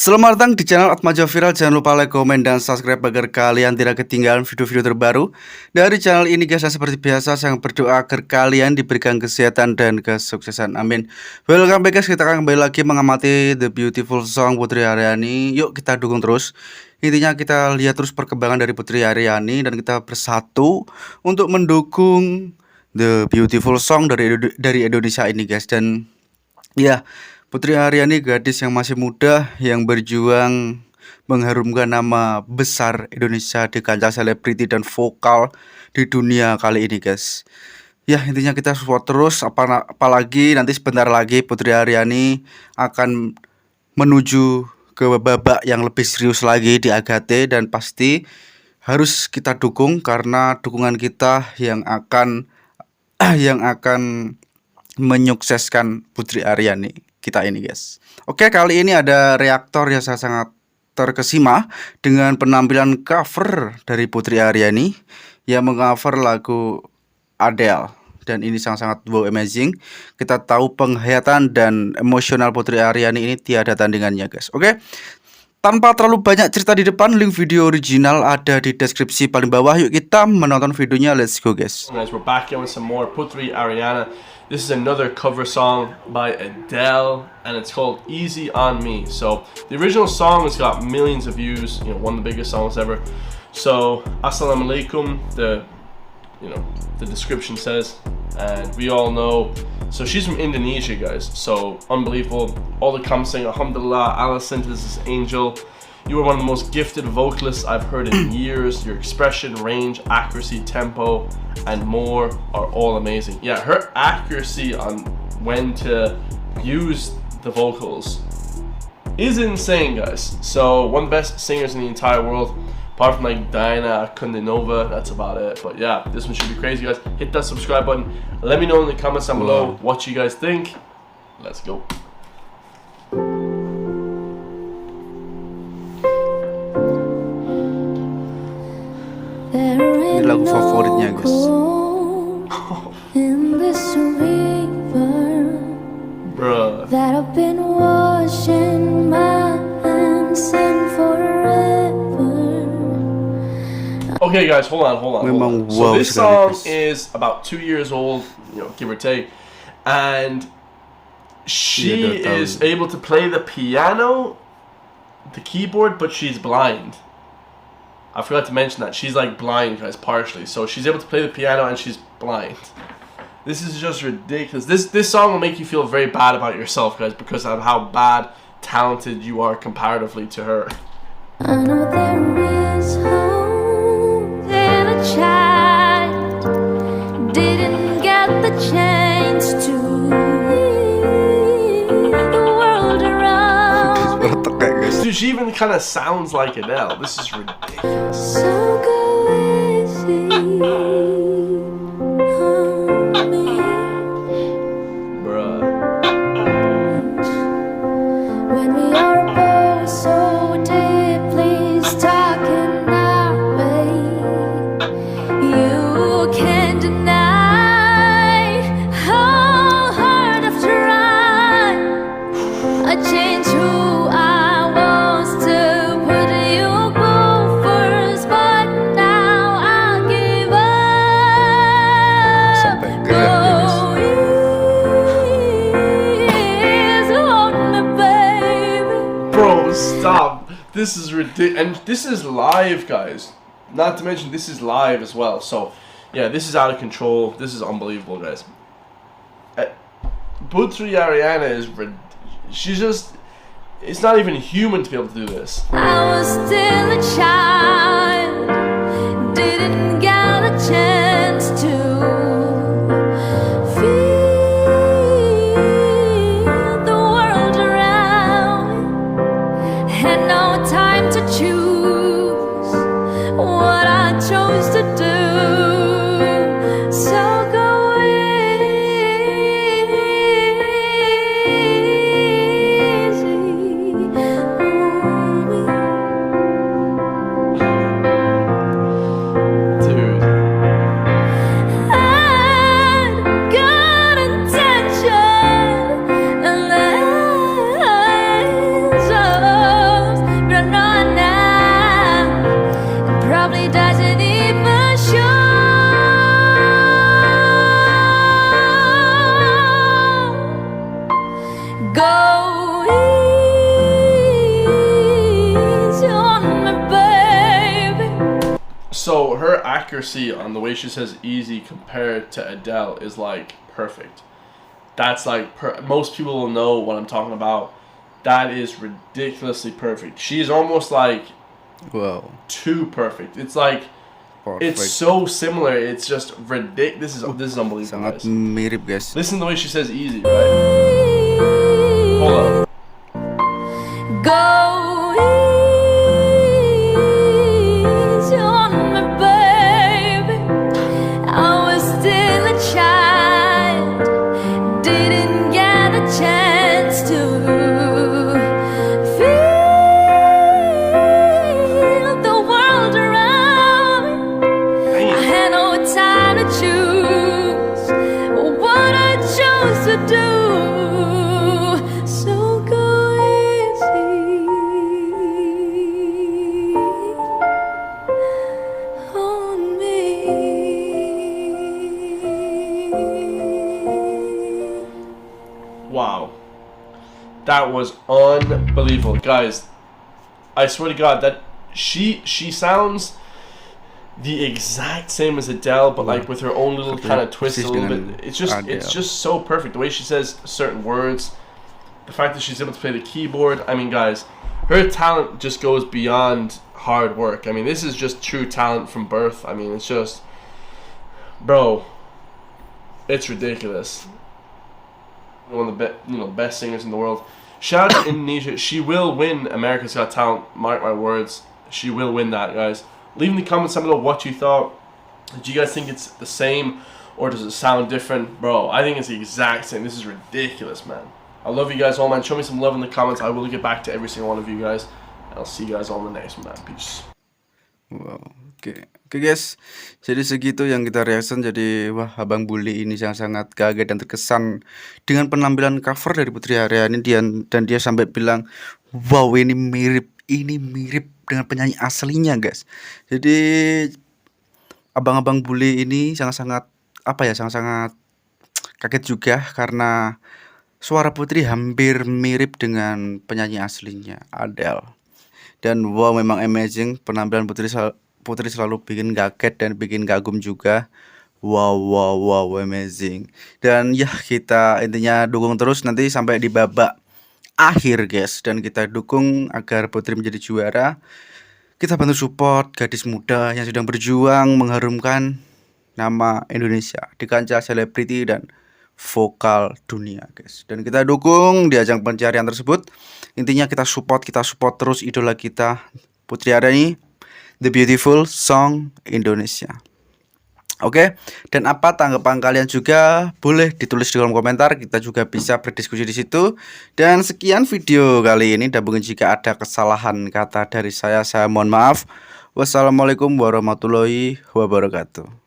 Selamat datang di channel Atmaja Viral. Jangan lupa like, komen, dan subscribe agar kalian tidak ketinggalan video-video terbaru dari channel ini guys. Dan seperti biasa saya berdoa agar kalian diberikan kesehatan dan kesuksesan, amin. Welcome back guys, kita akan kembali lagi mengamati The Beautiful Song Putri Aryani. Yuk kita dukung terus. Intinya kita lihat terus perkembangan dari Putri Aryani dan kita bersatu untuk mendukung The Beautiful Song dari Indonesia ini guys. Dan ya, Putri Aryani gadis yang masih muda yang berjuang mengharumkan nama besar Indonesia di kancah selebriti dan vokal di dunia kali ini guys. Ya, intinya kita support terus, apalagi nanti sebentar lagi Putri Aryani akan menuju ke babak yang lebih serius lagi di AGT, dan pasti harus kita dukung karena dukungan kita yang akan menyukseskan Putri Aryani kita ini guys. Oke, kali ini ada reaktor yang saya sangat terkesima dengan penampilan cover dari Putri Aryani yang mengcover lagu Adele, dan ini sangat-sangat wow amazing. Kita tahu penghayatan dan emosional Putri Aryani ini tiada tandingannya guys. Oke, tanpa terlalu banyak cerita di depan, link video original ada di deskripsi paling bawah. Yuk kita menonton videonya, let's go guys. Guys, we're back in with some more Putri Aryani. This is another cover song by Adele, and it's called Easy on Me. So the original song has got millions of views, one of the biggest songs ever. So Assalamu alaikum, the description says, and we all know. So she's from Indonesia, guys. So unbelievable. All the comments saying Alhamdulillah, Allah sent us this angel. You are one of the most gifted vocalists I've heard in years. Your expression, range, accuracy, tempo, and more are all amazing. Yeah, her accuracy on when to use the vocals is insane, guys. So one of the best singers in the entire world, apart from like Diana Kundinova. That's about it. But yeah, this one should be crazy, guys. Hit that subscribe button. Let me know in the comments down below what you guys think. Let's go. Ini lagu favoritnya guys. In this river, Bruh. that I've been washing my hands in forever. Okay, guys, hold on. So this song is about 2 years old, give or take, and she is able to play the piano, the keyboard, but she's blind. I forgot to mention that she's like blind, guys, partially. So she's able to play the piano and she's blind. This is just ridiculous. This song will make you feel very bad about yourself, guys, because of how bad talented you are comparatively to her. I know there is hope in a child didn't get the chance to leave the world around. Dude, she even kind of sounds like Adele. This is ridiculous. So go easy on me. Bruh. When we are both so deeply stuck in our way, you can't deny how hard I've tried. I changed who I was to put you first, but now I give up. Go easy on me, baby. Bro, stop. This is ridiculous. And this is live, guys. Not to mention, this is live as well. So, yeah, this is out of control. This is unbelievable, guys. Putri Aryani is... She's just... It's not even human to be able to do this. I was still a child, didn't get a chance to feel the world around, had no time to choose what I chose to do. So go easy on me. accuracy on the way she says easy compared to Adele is like perfect. That's like most people will know what I'm talking about. That is ridiculously perfect. She's almost like Wow, too perfect. It's like perfect. it's so similar. It's just ridiculous. This is unbelievable, Sangat guys. mirip guys. Listen to the way she says easy, right? Hold up. Go easy on me, baby. I was still a child, didn't get a chance to feel the world around me. I had no time to choose what I chose to do. So go easy on me. Wow. That was unbelievable. Guys, I swear to God that she sounds the exact same as Adele, but like with her own little kind of twist a little bit. It's just so perfect. The way she says certain words, the fact that she's able to play the keyboard. I mean, guys, her talent just goes beyond hard work. I mean, this is just true talent from birth. I mean, it's just, bro, it's ridiculous. One of the best singers in the world. Shout out to Indonesia. She will win America's Got Talent. Mark my words. She will win that, guys. Leave in the comments down below what you thought. Do you guys think it's the same or does it sound different? Bro, I think it's the exact same. This is ridiculous, man. I love you guys all, man. Show me some love in the comments. I will get back to every single one of you guys. And I'll see you guys all in the next one, man. Peace. Wow, oke guys. Jadi segitu yang kita reaction. Jadi wah, Abang Bully ini sangat kaget dan terkesan dengan penampilan cover dari Putri Aryani dan dia sampai bilang, wow, ini mirip dengan penyanyi aslinya, guys. Jadi abang-abang Bully ini sangat-sangat kaget juga karena suara Putri hampir mirip dengan penyanyi aslinya, Adele. Dan wow, memang amazing penampilan Putri selalu bikin kaget dan bikin kagum juga. Wow, amazing. Dan ya, kita intinya dukung terus nanti sampai di babak akhir, guys. Dan kita dukung agar Putri menjadi juara. Kita bantu support gadis muda yang sedang berjuang mengharumkan nama Indonesia di kancah selebriti dan vokal dunia, guys. Dan kita dukung di ajang pencarian tersebut. Intinya kita support terus idola kita, Putri Aryani, The Beautiful Song Indonesia. Oke, dan apa tanggapan kalian juga boleh ditulis di kolom komentar. Kita juga bisa berdiskusi di situ. Dan sekian video kali ini. Dan mungkin jika ada kesalahan kata dari saya mohon maaf. Wassalamualaikum warahmatullahi wabarakatuh.